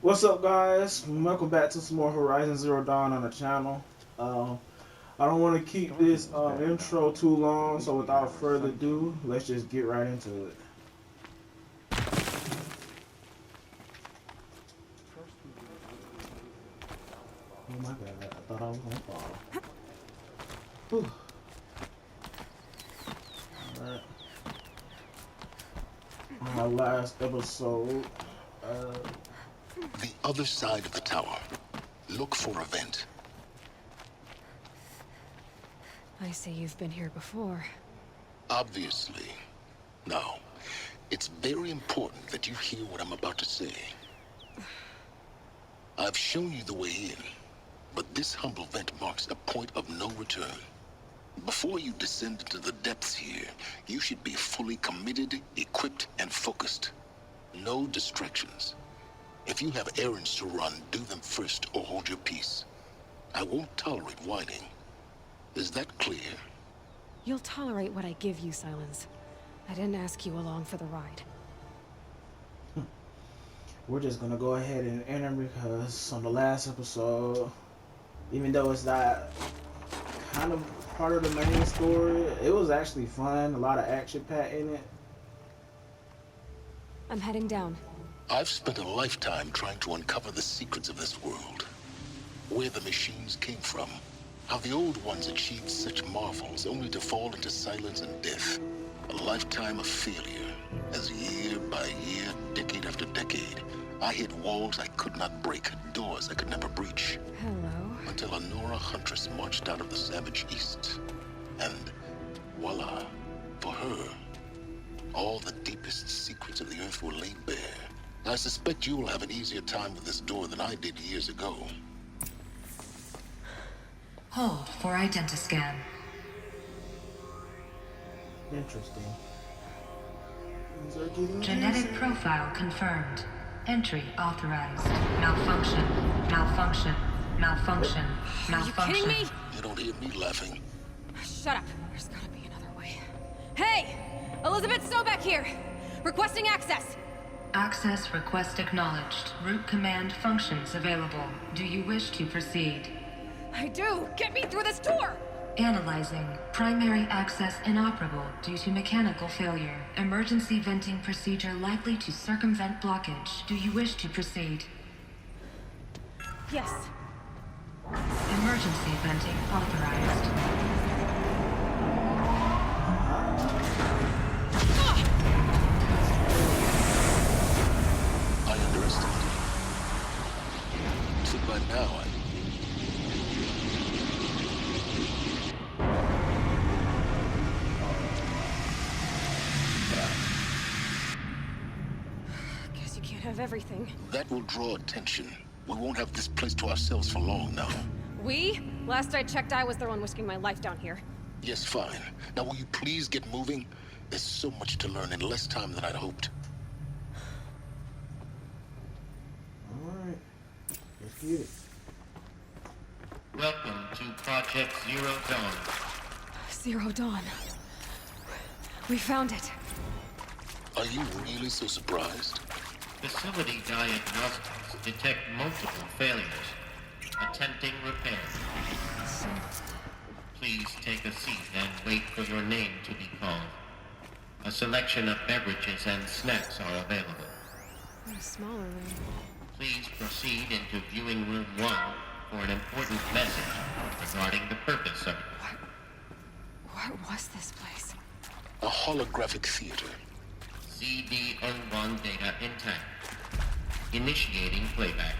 What's up, guys? Welcome back to some more Horizon Zero Dawn on the channel. I don't want to keep this intro too long, so without further ado, let's just get right into it. Oh my god, I thought I was gonna fall. Whew. Alright. On my last episode, The other side of the tower. Look for a vent. I see you've been here before. Obviously. Now, it's very important that you hear what I'm about to say. I've shown you the way in, but this humble vent marks a point of no return. Before you descend into the depths here, you should be fully committed, equipped, and focused. No distractions. If you have errands to run, do them first or hold your peace. I won't tolerate whining. Is that clear? You'll tolerate what I give you, Silence. I didn't ask you along for the ride. we're just gonna go ahead and enter because on the last episode, even though it's not kind of part of the main story, it was actually fun. A lot of action packed in it. I'm heading down. I've spent a lifetime trying to uncover the secrets of this world. Where the machines came from. How the old ones achieved such marvels only to fall into silence and death. A lifetime of failure. As year by year, decade after decade, I hit walls I could not break, doors I could never breach. Hello. Until a Nora huntress marched out of the savage east. And voila, for her, all the deepest secrets of the earth were laid bare. I suspect you will have an easier time with this door than I did years ago. Hold for identiscan. Interesting. Genetic profile confirmed. Entry authorized. Malfunction. Malfunction. Malfunction. Are you Malfunction. kidding me? You don't hear me laughing. Shut up. There's gotta be another way. Hey! Elizabeth Sobeck here! Requesting access! Access request acknowledged. Root command functions available. Do you wish to proceed? I do! Get me through this door! Analyzing. Primary access inoperable due to mechanical failure. Emergency venting procedure likely to circumvent blockage. Do you wish to proceed? Yes. Emergency venting authorized. I underestimated you. So by now, Guess you can't have everything. that will draw attention. We won't have this place to ourselves for long now. We? Last I checked, I was the one risking my life down here. Yes, fine. Now will you please get moving? There's so much to learn in less time than I'd hoped. Alright. Let's get it. Welcome to Project Zero Dawn. Zero Dawn. We found it. Are you really so surprised? Facility diagnostics detect multiple failures. Attempting repair. So, Please take a seat and wait for your name to be called. A selection of beverages and snacks are available. in a smaller room. Please proceed into viewing room 1 for an important message regarding the purpose of it. What was this place? A holographic theater. CD01 data intact. Initiating playback.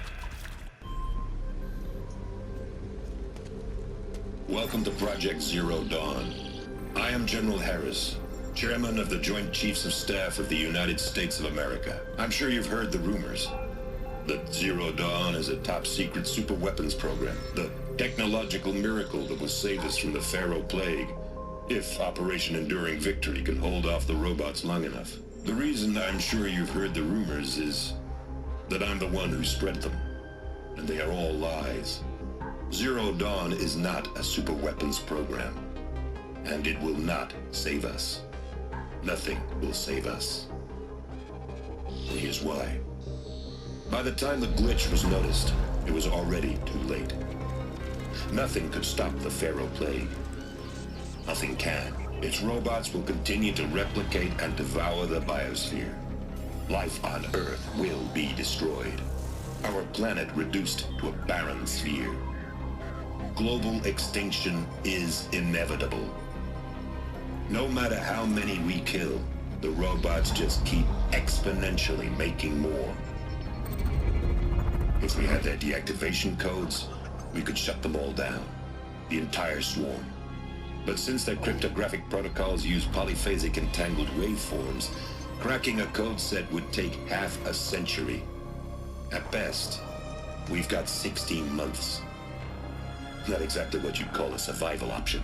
Welcome to Project Zero Dawn. I am General Harris, Chairman of the Joint Chiefs of Staff of the United States of America. I'm sure you've heard the rumors that Zero Dawn is a top-secret superweapons program, the technological miracle that will save us from the Pharaoh Plague, if Operation Enduring Victory can hold off the robots long enough. The reason I'm sure you've heard the rumors is that I'm the one who spread them, and they are all lies. Zero Dawn is not a superweapons program, and it will not save us. Nothing will save us. Here's why. By the time the glitch was noticed, it was already too late. Nothing could stop the Pharaoh Plague. Nothing can. Its robots will continue to replicate and devour the biosphere. Life on Earth will be destroyed. Our planet reduced to a barren sphere. Global extinction is inevitable. No matter how many we kill, the robots just keep exponentially making more. If we had their deactivation codes, we could shut them all down. The entire swarm. But since their cryptographic protocols use polyphasic entangled waveforms, cracking a code set would take half a century. At best, we've got 16 months. Not exactly what you'd call a survival option.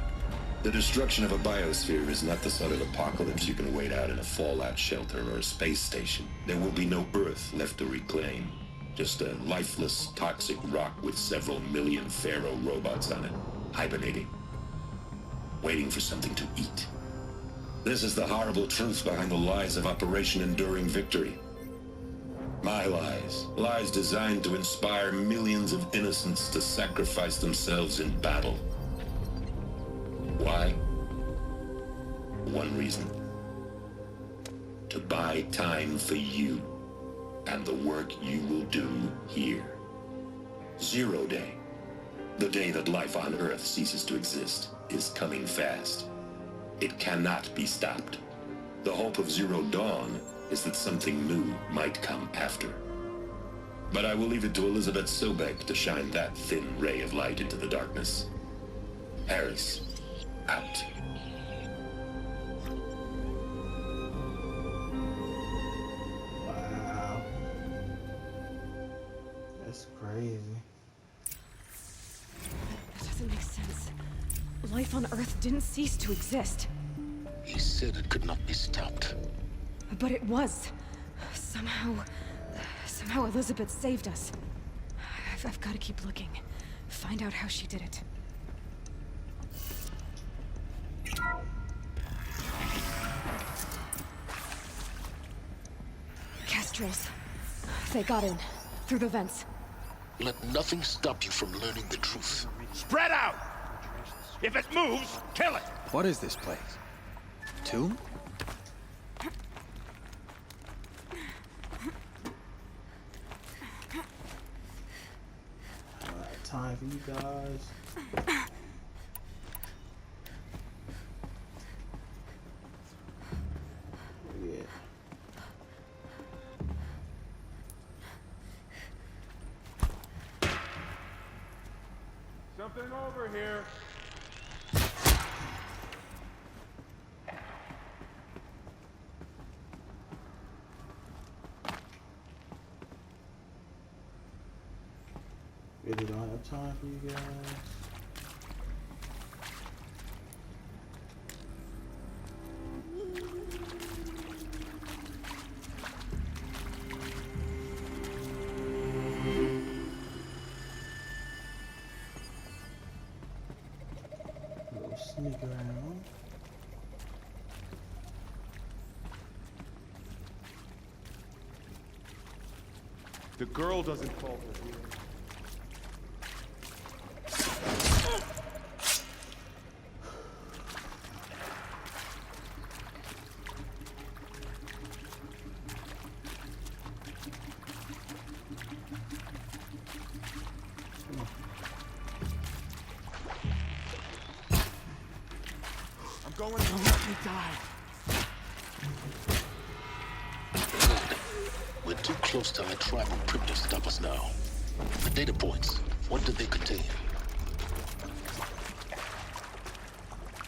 The destruction of a biosphere is not the sort of apocalypse you can wait out in a fallout shelter or a space station. There will be no Earth left to reclaim. Just a lifeless, toxic rock with several million Pharaoh robots on it, hibernating, waiting for something to eat. This is the horrible truth behind the lies of Operation Enduring Victory. My lies. Lies designed to inspire millions of innocents to sacrifice themselves in battle. Why? One reason. To buy time for you and the work you will do here. Zero Day, the day that life on Earth ceases to exist, is coming fast. It cannot be stopped. The hope of Zero Dawn is that something new might come after. But I will leave it to Elizabeth Sobek to shine that thin ray of light into the darkness. Harris, out. Wow. That's crazy. That doesn't make sense. Life on Earth didn't cease to exist. He said it could not be stopped. But it was. Somehow Elizabeth saved us. I've got to keep looking. Find out how she did it. Kestrels. They got in. Through the vents. Let nothing stop you from learning the truth. Spread out! If it moves, kill it! What is this place? Tomb? Time for you guys. Yeah. Something over here. Really don't have time for you guys. Little sneak around. The girl doesn't falter here. I'm going to let me die. We're too close to our tribal crypt to stop us now. The data points, what did they contain?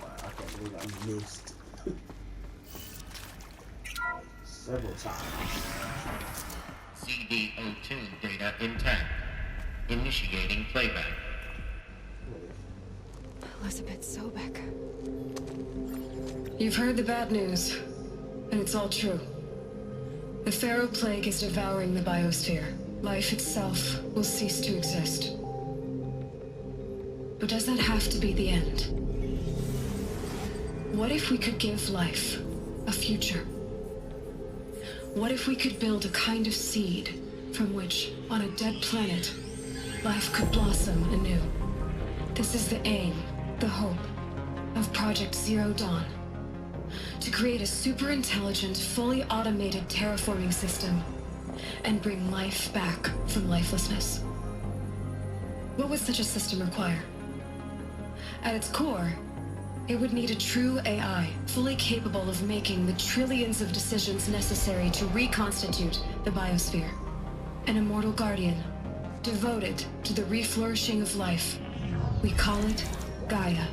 Wow, I can't believe I missed. Several times. CD02 data intact. Initiating playback. Elizabeth Sobek. You've heard the bad news, and it's all true. The Pharaoh Plague is devouring the biosphere. Life itself will cease to exist. But does that have to be the end? What if we could give life a future? What if we could build a kind of seed from which, on a dead planet, life could blossom anew. This is the aim, the hope, of Project Zero Dawn. To create a super-intelligent, fully automated terraforming system and bring life back from lifelessness. What would such a system require? At its core, it would need a true AI, fully capable of making the trillions of decisions necessary to reconstitute the biosphere. An immortal guardian, devoted to the reflourishing of life. We call it Gaia.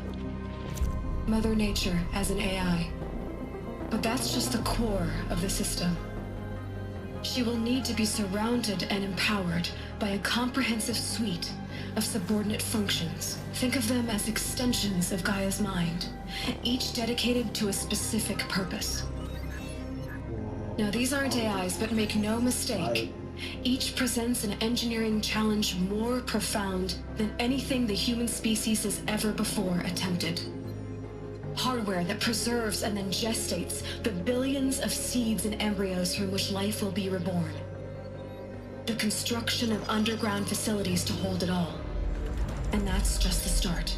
Mother Nature as an AI. But that's just the core of the system. She will need to be surrounded and empowered by a comprehensive suite of subordinate functions. Think of them as extensions of Gaia's mind, each dedicated to a specific purpose. Now, these aren't AIs, but make no mistake, each presents an engineering challenge more profound than anything the human species has ever before attempted. Hardware that preserves and then gestates the billions of seeds and embryos from which life will be reborn. The construction of underground facilities to hold it all. And that's just the start.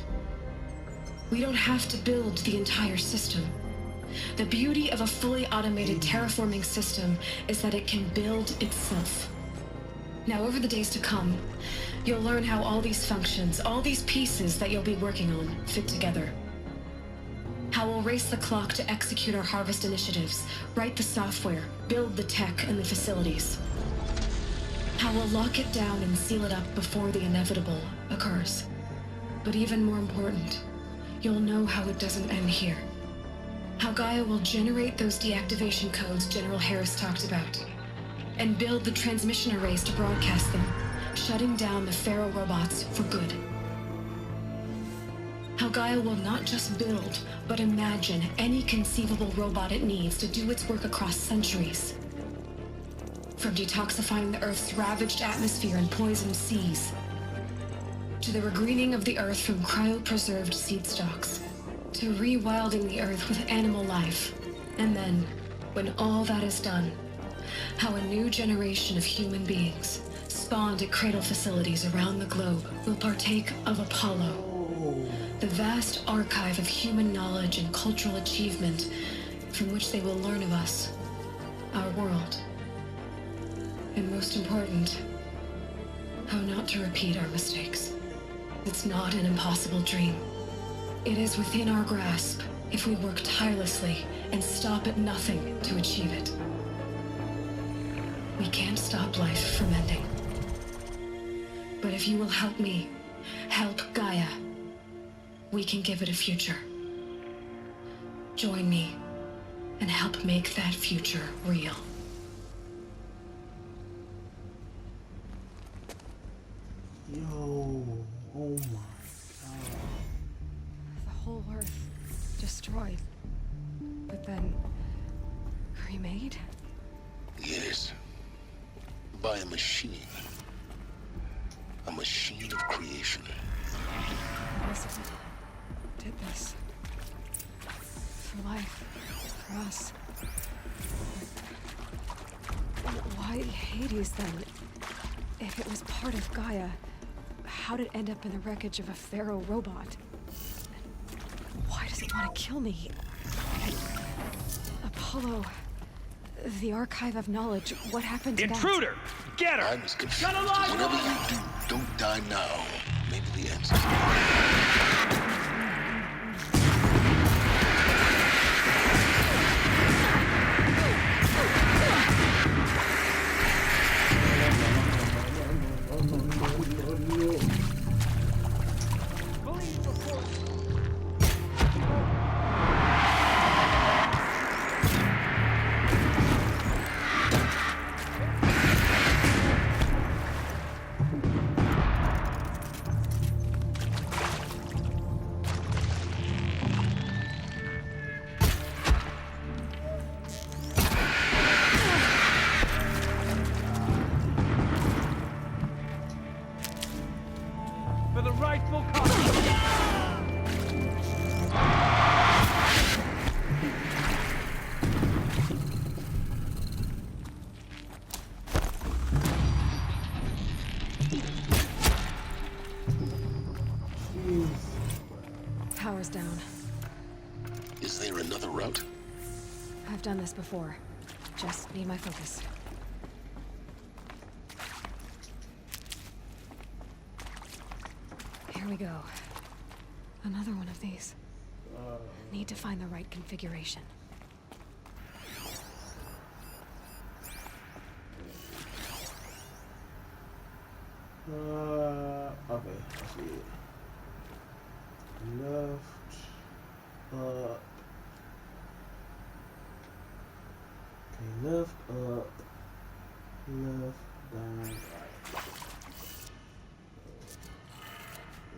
We don't have to build the entire system. The beauty of a fully automated terraforming system is that it can build itself. Now, over the days to come, you'll learn how all these functions, all these pieces that you'll be working on, fit together. How we'll race the clock to execute our harvest initiatives, write the software, build the tech and the facilities. How we'll lock it down and seal it up before the inevitable occurs. But even more important, you'll know how it doesn't end here. How Gaia will generate those deactivation codes General Harris talked about, and build the transmission arrays to broadcast them, shutting down the Pharaoh robots for good. How Gaia will not just build, but imagine any conceivable robot it needs to do its work across centuries. From detoxifying the Earth's ravaged atmosphere and poisoned seas, to the regreening of the Earth from cryopreserved seed stalks, to rewilding the Earth with animal life. And then, when all that is done, how a new generation of human beings, spawned at cradle facilities around the globe, will partake of Apollo, the vast archive of human knowledge and cultural achievement from which they will learn of us, our world. And most important, how not to repeat our mistakes. It's not an impossible dream. It is within our grasp if we work tirelessly and stop at nothing to achieve it. We can't stop life from ending. But if you will help me, help Gaia, we can give it a future. Join me and help make that future real. Yo, oh my god. The whole Earth destroyed, but then remade? Yes. By a machine. A machine of creation. What is it? Did this for life, for us. Why Hades then? If it was part of Gaia, how did it end up in the wreckage of a Pharaoh robot? Why does it want to kill me? Apollo, the archive of knowledge, what happened to Intruder! Get her! I was confused. Shut alive! Whatever you do, don't die now. Maybe the answer. For the rightful cause. goes down. Is there another route? I've done this before. Just need my focus. Here we go. Another one of these. Need to find the right configuration. Okay, I see it. Left, up. Okay, left, up, left, down, right.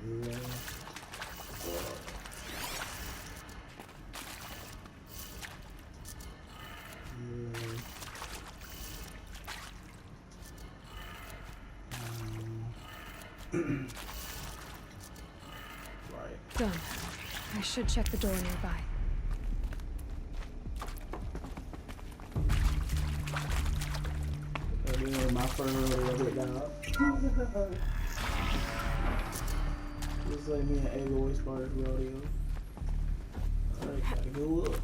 Left, up. Right. Done. I should check the door nearby. My first rodeo down. Looks like me and Aloy's first rodeo. Alright, gotta go up.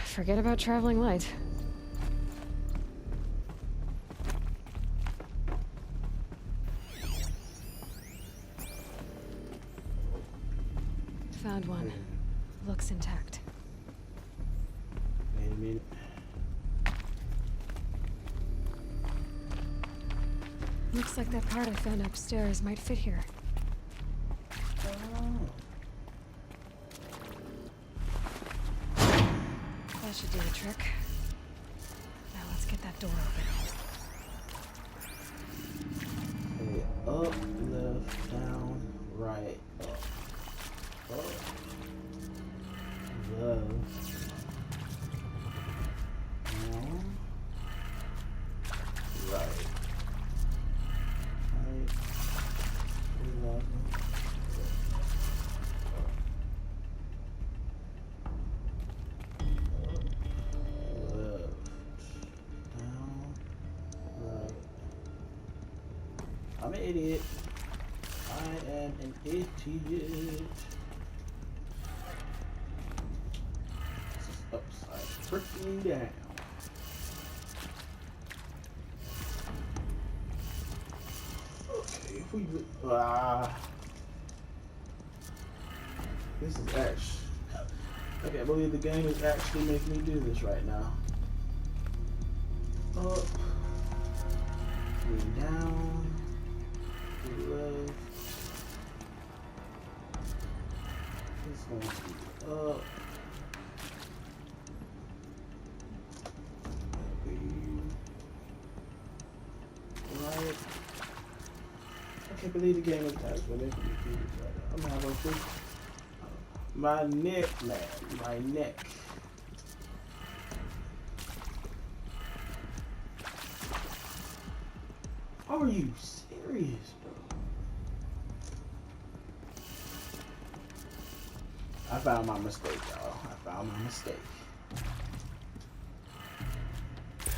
Forget about traveling light. Found one. Looks intact. Wait a minute. Looks like that part I found upstairs might fit here. That should do the trick. Now let's get that door open. Okay, up, left, down, right, up, left, down, right, left, I'm an idiot. I am an idiot. This is upside freaking down. Okay, if we this is actually, I can't believe the game is actually making me do this right now. Up, and down. Left. It's going to be up. Right. I can't believe the game is actually making me do this right now. I'm gonna have a freak. My neck, man. My neck. Are you serious, bro? I found my mistake, y'all. I found my mistake.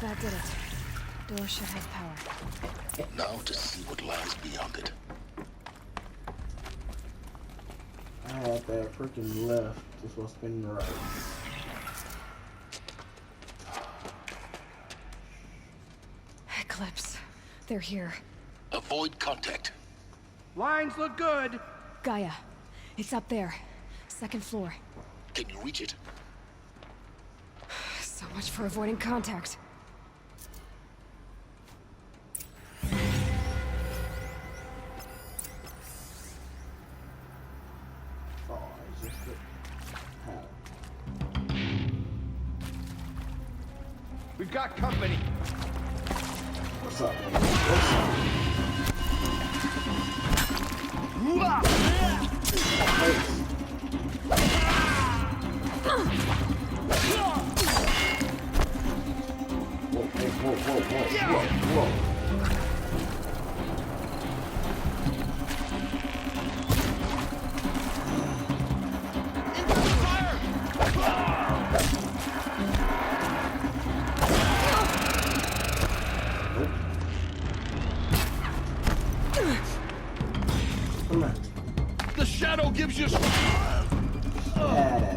That did it. Door should have power. Now to see what lies beyond it. I had that freaking left. Just was spinning right. Eclipse. They're here. Avoid contact. Lines look good. Gaia. It's up there. Second floor. Can you reach it? So much for avoiding contact. Oh, it's just how? We've got company. What's up, man? What's up? Whoa. The shadow gives you... Yeah,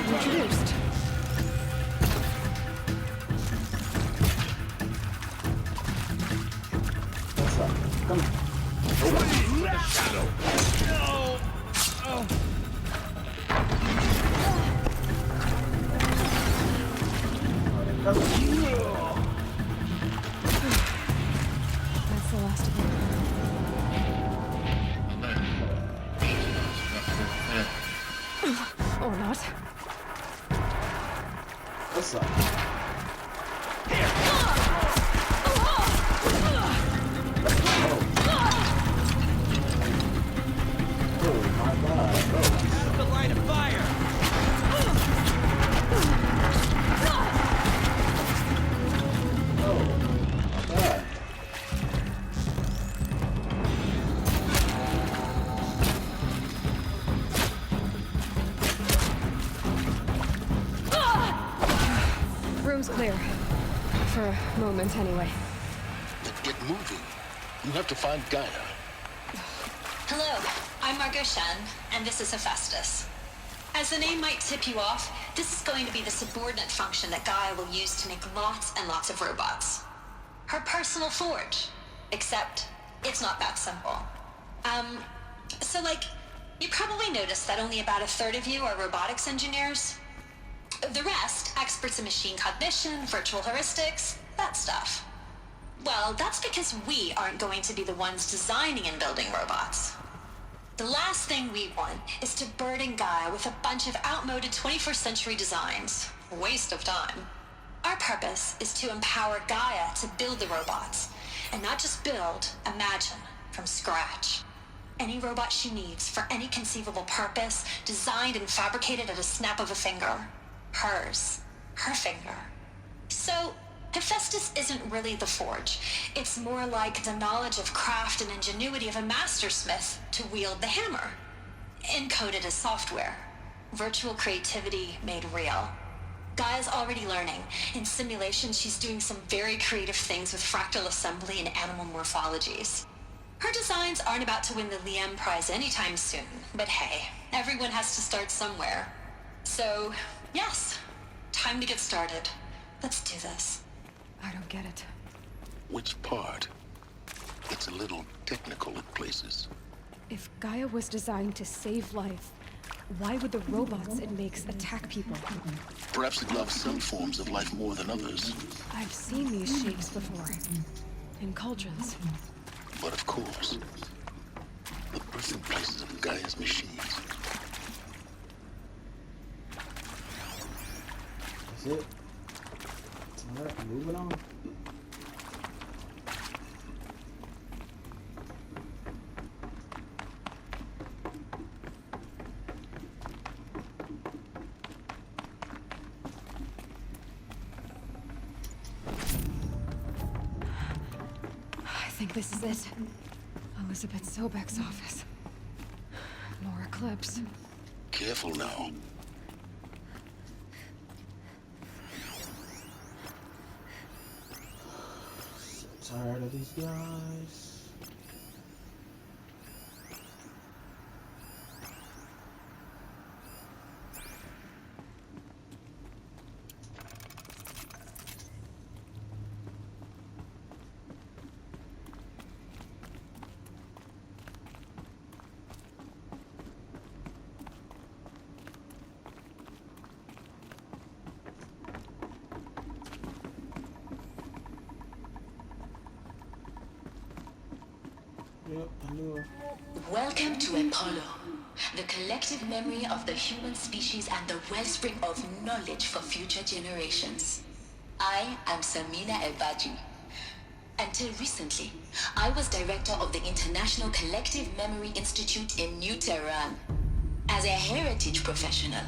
Introduced. what's up? Come on. The shadow. No. Oh. That's the last of them. Alert. Structure failed. Or not. What's up? Oh my god, bro. The line of fire. Oh my god. Room's clear. For a moment, anyway. Then get moving. You have to find Gaia. Hello, I'm Margot Shen, and this is Hephaestus. As the name might tip you off, this is going to be the subordinate function that Gaia will use to make lots and lots of robots. Her personal forge. Except, it's not that simple. So you probably noticed that only about a third of you are robotics engineers. The rest, experts in machine cognition, virtual heuristics, that stuff. Well, that's because we aren't going to be the ones designing and building robots. The last thing we want is to burden Gaia with a bunch of outmoded 21st century designs. Waste of time. Our purpose is to empower Gaia to build the robots, and not just build, imagine, from scratch. Any robot she needs for any conceivable purpose, designed and fabricated at a snap of a finger. Hers. Her finger. So, Hephaestus isn't really the forge. It's more like the knowledge of craft and ingenuity of a mastersmith to wield the hammer. Encoded as software. Virtual creativity made real. Gaia's already learning. In simulation, she's doing some very creative things with fractal assembly and animal morphologies. Her designs aren't about to win the Liam Prize anytime soon, but hey, everyone has to start somewhere. So, yes, time to get started. Let's do this. I don't get it. Which part? It's a little technical at places. If Gaia was designed to save life, why would the robots it makes attack people? Perhaps it loves some forms of life more than others. I've seen these shapes before. In cauldrons. But of course, the birthing places of Gaia's machines. That's it. Alright, moving on. I think this is it. Elizabeth Sobek's office. More clips. Careful now. Tired of these guys. Yep, I knew her. Welcome to Apollo, the collective memory of the human species and the wellspring of knowledge for future generations. I am Samina Elbaji. Until recently, I was director of the International Collective Memory Institute in New Tehran. As a heritage professional,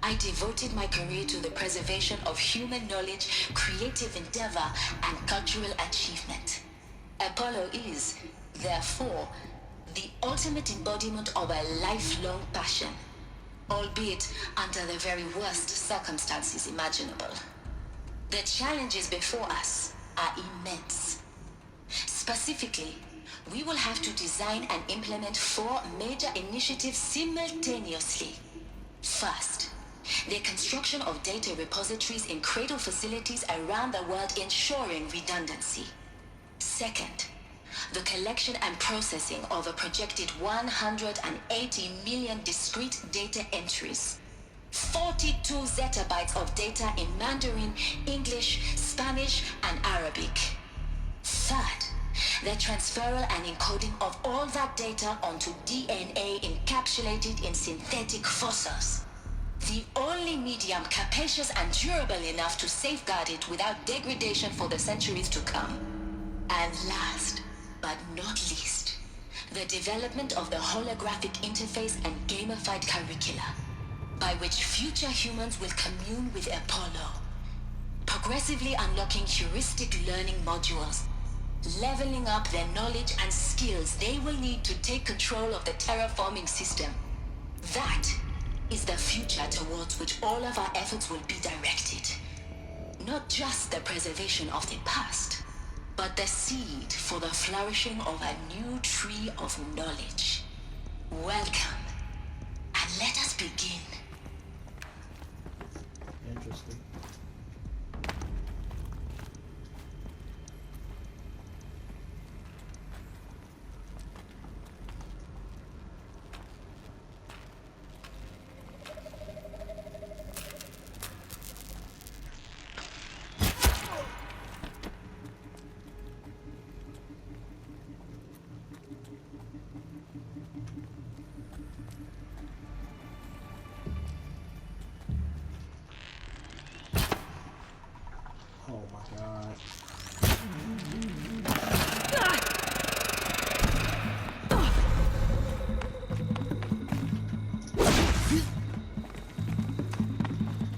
I devoted my career to the preservation of human knowledge, creative endeavor, and cultural achievement. Apollo is, therefore, the ultimate embodiment of a lifelong passion, albeit under the very worst circumstances imaginable. The challenges before us are immense. Specifically, we will have to design and implement 4 major initiatives simultaneously. First, the construction of data repositories in cradle facilities around the world ensuring redundancy. Second, the collection and processing of a projected 180 million discrete data entries. 42 zettabytes of data in Mandarin, English, Spanish, and Arabic. Third, the transferal and encoding of all that data onto DNA encapsulated in synthetic fossils. The only medium capacious and durable enough to safeguard it without degradation for the centuries to come. And last, but not least, the development of the holographic interface and gamified curricula, by which future humans will commune with Apollo, progressively unlocking heuristic learning modules, leveling up their knowledge and skills they will need to take control of the terraforming system. That is the future towards which all of our efforts will be directed. Not just the preservation of the past, but the seed for the flourishing of a new tree of knowledge. Welcome, and let us begin. Interesting. Oh my god.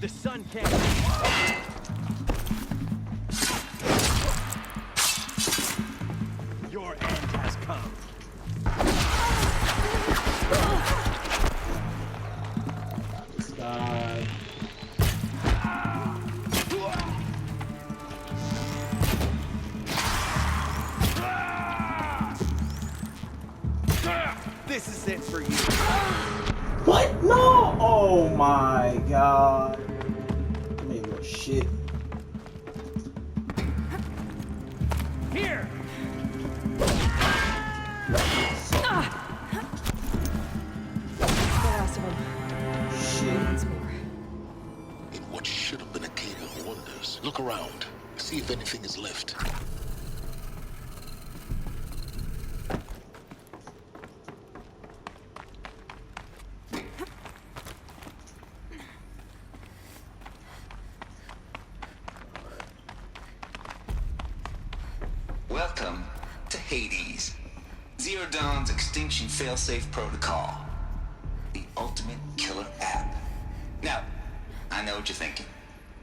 The sun can't. Your end has come. This guy. This is it for you. What? No! Oh my god. Maybe a shit. Here. The last of them. Shit. Once more. In what should have been a cave of wonders, look around. See if anything is left. Welcome to Hades, Zero Dawn's extinction failsafe protocol, the ultimate killer app. Now, I know what you're thinking.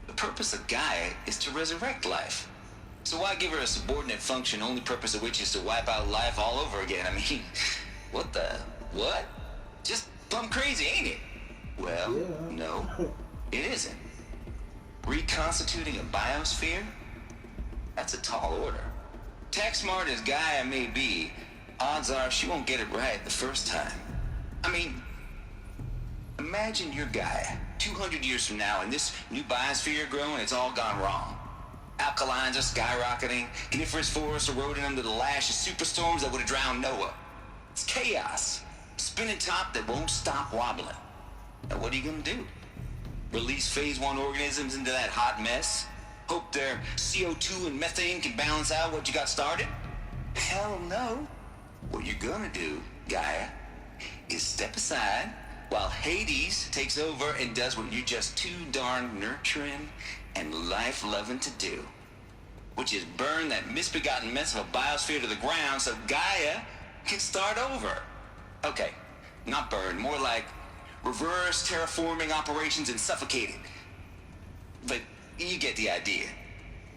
The purpose of Gaia is to resurrect life. So why give her a subordinate function, only purpose of which is to wipe out life all over again? I mean, what? Just plumb crazy, ain't it? Well, Yeah. no, it isn't. Reconstituting a biosphere? That's a tall order. Tech smart as Gaia may be, odds are she won't get it right the first time. I mean, imagine you're Gaia, 200 years from now, and this new biosphere you're growing, it's all gone wrong. Alkalines are skyrocketing, coniferous forests eroding under the lash of superstorms that would have drowned Noah. It's chaos, spinning top that won't stop wobbling. Now what are you gonna do? Release phase 1 organisms into that hot mess? Hope their CO2 and methane can balance out what you got started? Hell no. What you're gonna do, Gaia, is step aside while Hades takes over and does what you're just too darn nurturing and life-loving to do. which is burn that misbegotten mess of a biosphere to the ground so Gaia can start over. Okay, not burn, more like reverse terraforming operations and suffocate it. But you get the idea.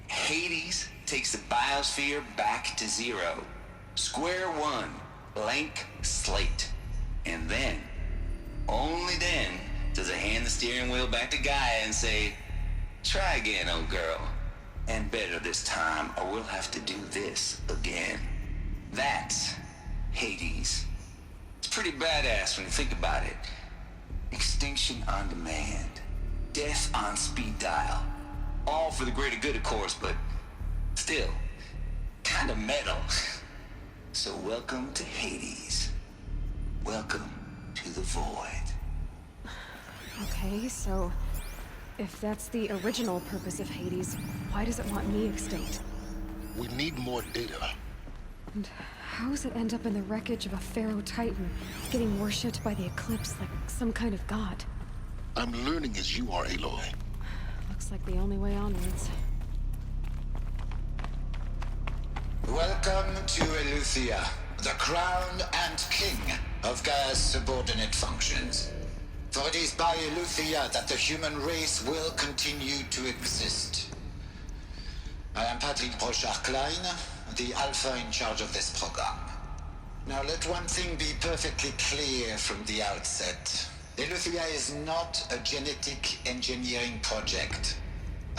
Hades takes the biosphere back to zero. Square one, blank slate. And then, only then, does it hand the steering wheel back to Gaia and say, try again, old girl. And better this time, or we'll have to do this again. That's Hades. It's pretty badass when you think about it. Extinction on demand. Death on speed dial. All for the greater good, of course, but still, kind of metal. So welcome to Hades. Welcome to the void. Okay, so if that's the original purpose of Hades, why does it want me extinct? We need more data. And how does it end up in the wreckage of a Pharaoh Titan, getting worshipped by the Eclipse like some kind of god? I'm learning as you are, Aloy. Looks like the only way onwards. Welcome to Eleuthia, the crown and king of Gaia's subordinate functions. For it is by Eleuthia that the human race will continue to exist. I am Patrick Brochard-Klein, the Alpha in charge of this program. Now let one thing be perfectly clear from the outset. Eleuthia is not a genetic engineering project.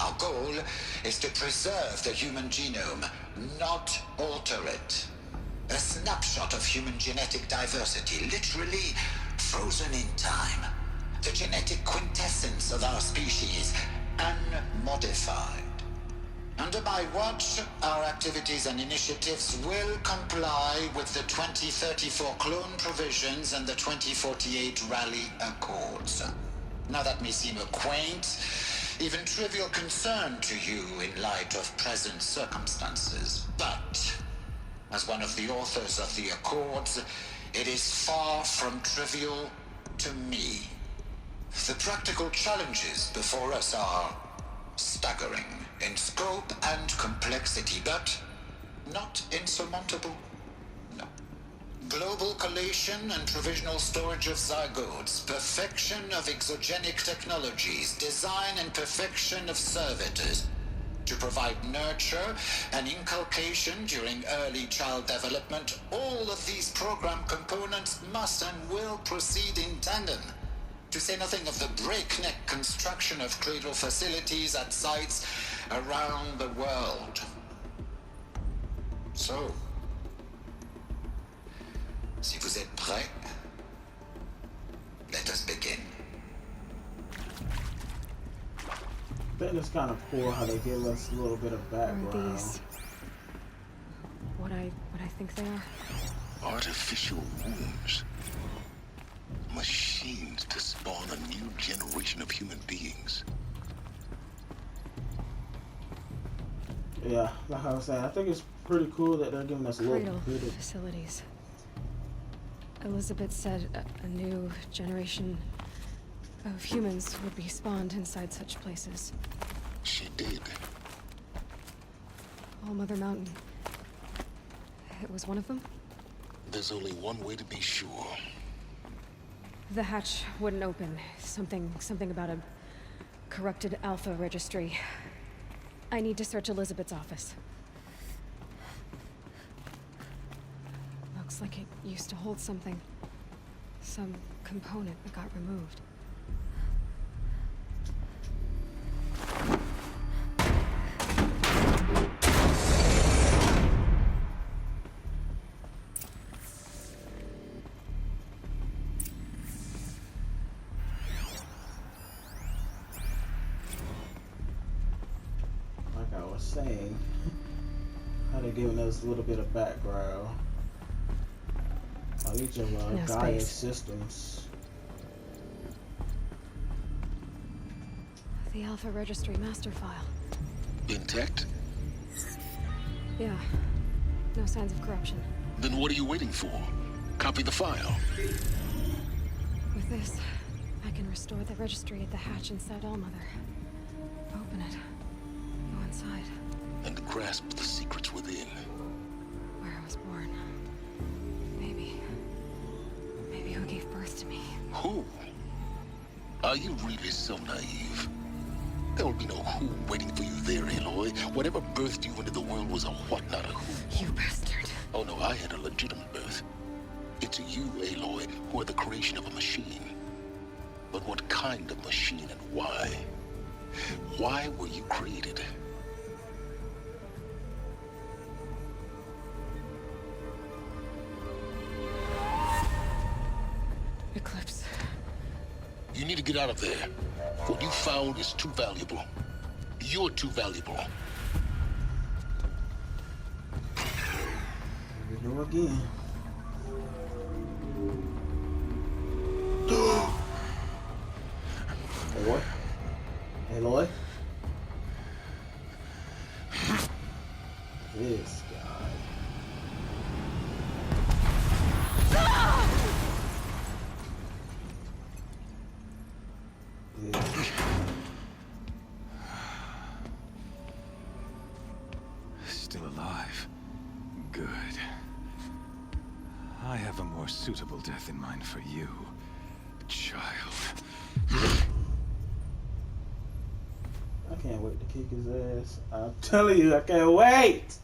Our goal is to preserve the human genome, not alter it. A snapshot of human genetic diversity, literally frozen in time. The genetic quintessence of our species, unmodified. Under my watch, our activities and initiatives will comply with the 2034 clone provisions and the 2048 Rally Accords. Now that may seem a quaint, even trivial concern to you in light of present circumstances, but as one of the authors of the Accords, it is far from trivial to me. The practical challenges before us are staggering in scope and complexity, but not insurmountable. No. Global collation and provisional storage of zygotes, perfection of exogenic technologies, design and perfection of servitors to provide nurture and inculcation during early child development. All of these program components must and will proceed in tandem. To say nothing of the breakneck construction of cradle facilities at sites around the world. So, si vous êtes prêts, let us begin. I think it's kind of cool how they give us a little bit of background. Are these what I think they are? Artificial wombs. Machines to spawn a new generation of human beings. Yeah, like I was saying, I think it's pretty cool that they're giving us a little Cradle bit of facilities. Elizabeth said a new generation of humans would be spawned inside such places. She did. All Mother Mountain. It was one of them? There's only one way to be sure. The hatch wouldn't open. Something about a corrupted Alpha registry. I need to search Elizabeth's office. Looks like it used to hold something. Some component that got removed. saying, how they're giving us a little bit of background on each of Gaia's systems. The Alpha Registry master file. Intact? Yeah. No signs of corruption. Then what are you waiting for? Copy the file. With this, I can restore the registry at the hatch inside Allmother. Open it. Go inside. and grasp the secrets within. Where I was born. Maybe who gave birth to me. Who? Are you really so naive? There will be no who waiting for you there, Aloy. Whatever birthed you into the world was a what, not a who. You bastard. Oh no, I had a legitimate birth. It's you, Aloy, who are the creation of a machine. But what kind of machine and why? Why were you created? Eclipse. You need to get out of there. What you found is too valuable. You're too valuable. Here we go again. Aloy? Aloy? This guy. Still alive. Good. I have a more suitable death in mind for you, child. I can't wait to kick his ass. I'm telling you, I can't wait!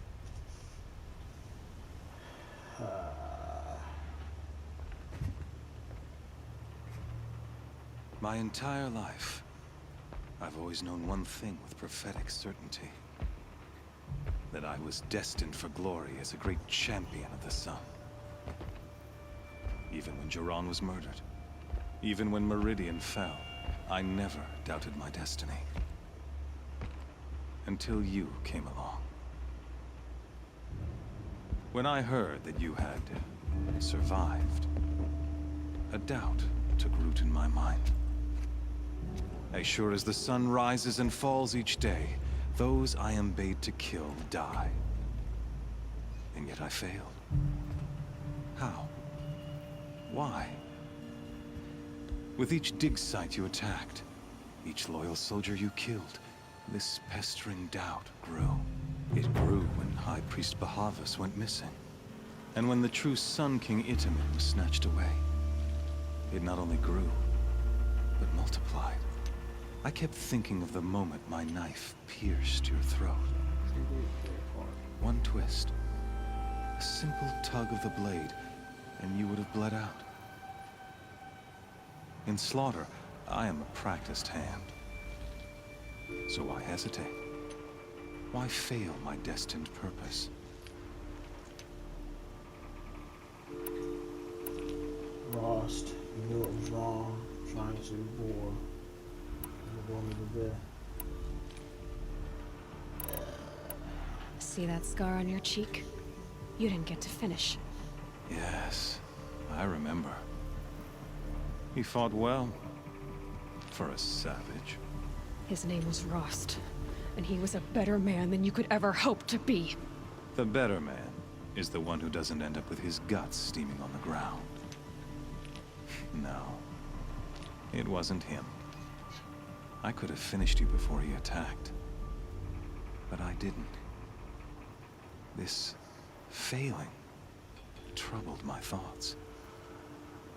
My entire life, I've always known one thing with prophetic certainty. That I was destined for glory as a great champion of the sun. Even when Jiran was murdered, even when Meridian fell, I never doubted my destiny. Until you came along. When I heard that you had survived, a doubt took root in my mind. As sure as the sun rises and falls each day, those I am bade to kill die. And yet I failed. How? Why? With each dig site you attacked, each loyal soldier you killed, this pestering doubt grew. It grew when High Priest Bahavas went missing. And when the true Sun King Itamen was snatched away. It not only grew, but multiplied. I kept thinking of the moment my knife pierced your throat. One twist, a simple tug of the blade, and you would have bled out. In slaughter, I am a practiced hand. So why hesitate? Why fail my destined purpose? Lost. You knew it was wrong. Trying to bore. See that scar on your cheek? You didn't get to finish. Yes, I remember. He fought well. For a savage. His name was Rost, and he was a better man than you could ever hope to be. The better man is the one who doesn't end up with his guts steaming on the ground. No, it wasn't him. I could have finished you before he attacked. But I didn't. This failing troubled my thoughts.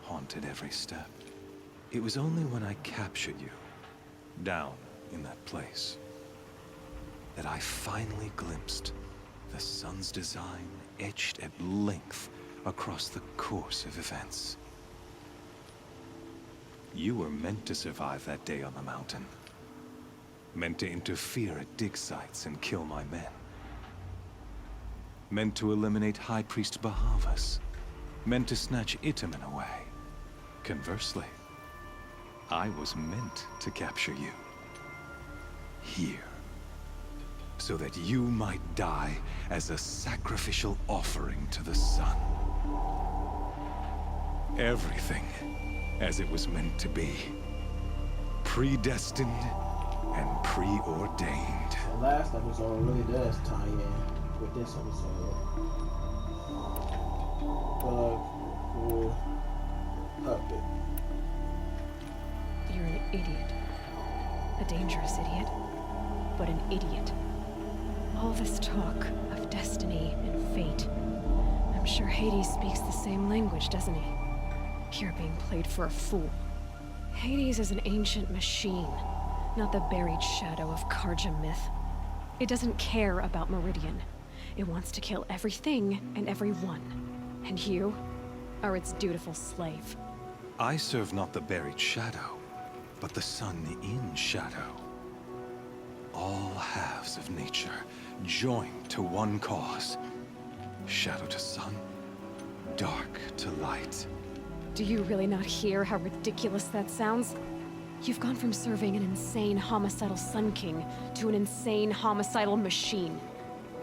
Haunted every step. It was only when I captured you, down in that place, that I finally glimpsed the sun's design etched at length across the course of events. You were meant to survive that day on the mountain. Meant to interfere at dig sites and kill my men. Meant to eliminate High Priest Bahavas. Meant to snatch Itamen away. Conversely, I was meant to capture you. Here. So that you might die as a sacrificial offering to the sun. Everything as it was meant to be. Predestined and preordained. The last episode really does tie in with this episode. Bug, cool, puppet. You're an idiot. A dangerous idiot, but an idiot. All this talk of destiny and fate. I'm sure Hades speaks the same language, doesn't he? Here being played for a fool. Hades is an ancient machine, not the buried shadow of Karja myth. It doesn't care about Meridian. It wants to kill everything and everyone. And you are its dutiful slave. I serve not the buried shadow, but the sun in shadow. All halves of nature joined to one cause. Shadow to sun, dark to light. Do you really not hear how ridiculous that sounds? You've gone from serving an insane homicidal Sun King to an insane homicidal machine.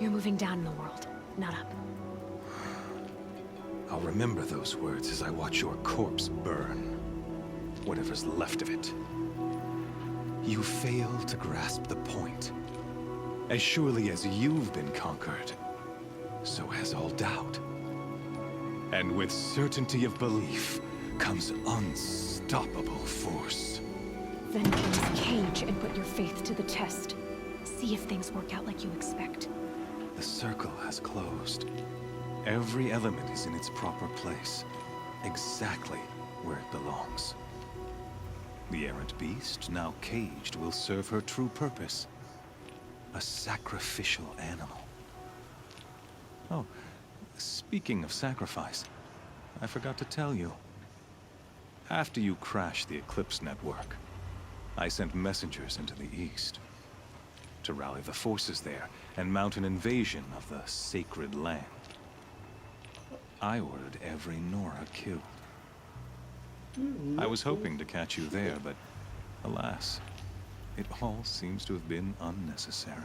You're moving down in the world, not up. I'll remember those words as I watch your corpse burn. Whatever's left of it. You fail to grasp the point. As surely as you've been conquered, so has all doubt. And with certainty of belief comes unstoppable force. Then get this cage and put your faith to the test. See if things work out like you expect. The circle has closed. Every element is in its proper place, exactly where it belongs. The errant beast, now caged, will serve her true purpose. A sacrificial animal. Oh, speaking of sacrifice, I forgot to tell you. After you crashed the Eclipse network, I sent messengers into the east to rally the forces there and mount an invasion of the sacred land. I ordered every Nora killed. I was hoping to catch you there, but alas, it all seems to have been unnecessary.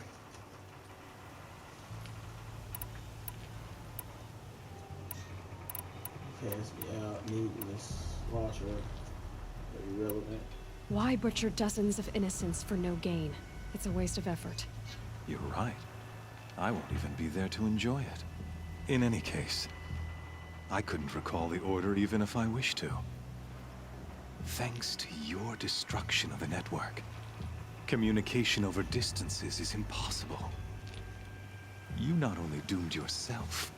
Okay, let's be out. Needless. Lost road. Irrelevant. Why butcher dozens of innocents for no gain? It's a waste of effort. You're right. I won't even be there to enjoy it. In any case, I couldn't recall the order even if I wished to. Thanks to your destruction of the network, communication over distances is impossible. You not only doomed yourself,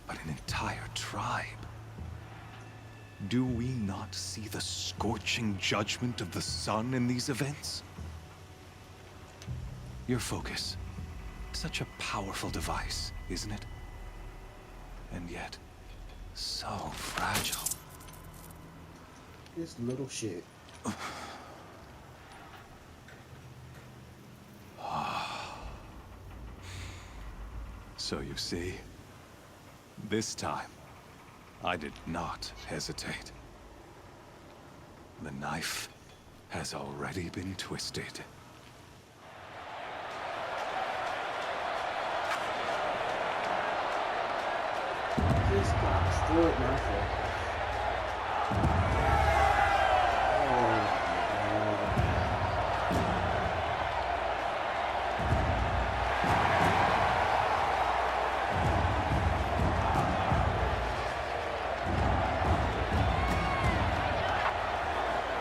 but an entire tribe. Do we not see the scorching judgment of the sun in these events? Your focus, such a powerful device, isn't it? And yet, so fragile. This little shit. So you see, this time, I did not hesitate. The knife has already been twisted. This got destroyed my fault.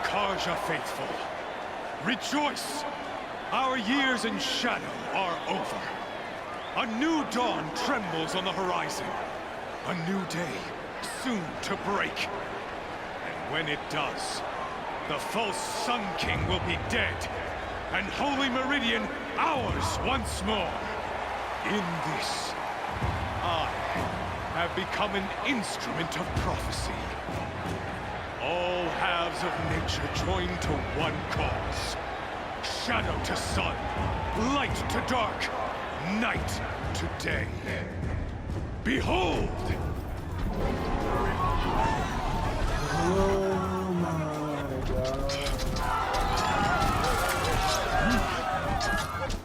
Karja faithful, rejoice! Our years in shadow are over. A new dawn trembles on the horizon. A new day, soon to break. And when it does, the false Sun King will be dead, and Holy Meridian ours once more. In this, I have become an instrument of prophecy. All halves of nature joined to one cause. Shadow to sun, light to dark, night to day. Behold! Oh my god.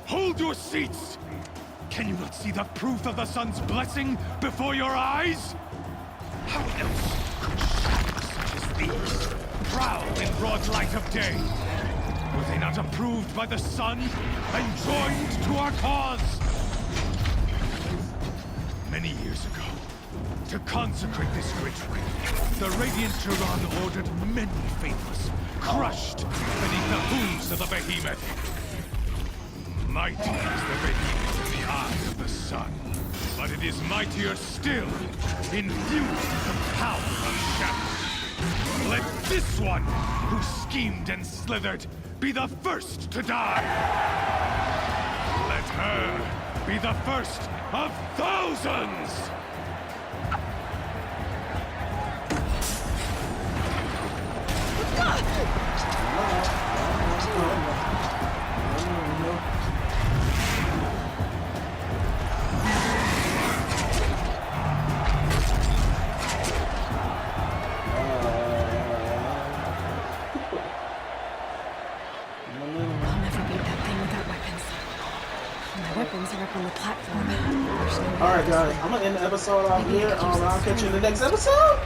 Hold your seats! Can you not see the proof of the sun's blessing before your eyes? How else could shadows such as these prowl in broad light of day? Were they not approved by the sun and joined to our cause? Many years ago, to consecrate this great ring, the Radiant Tyrann ordered many faithless, crushed beneath the hooves of the behemoth. Mighty is the behemoth in the eye of the sun, but it is mightier still, infused with the power of shadow. Let this one, who schemed and slithered, be the first to die. Let her be the first of thousands! I'll never beat that thing without weapons. My weapons are up on the platform. There's no way Alright to guys, escape. I'm gonna end the episode off Maybe I here. could use I'll this catch you in the phone. next episode.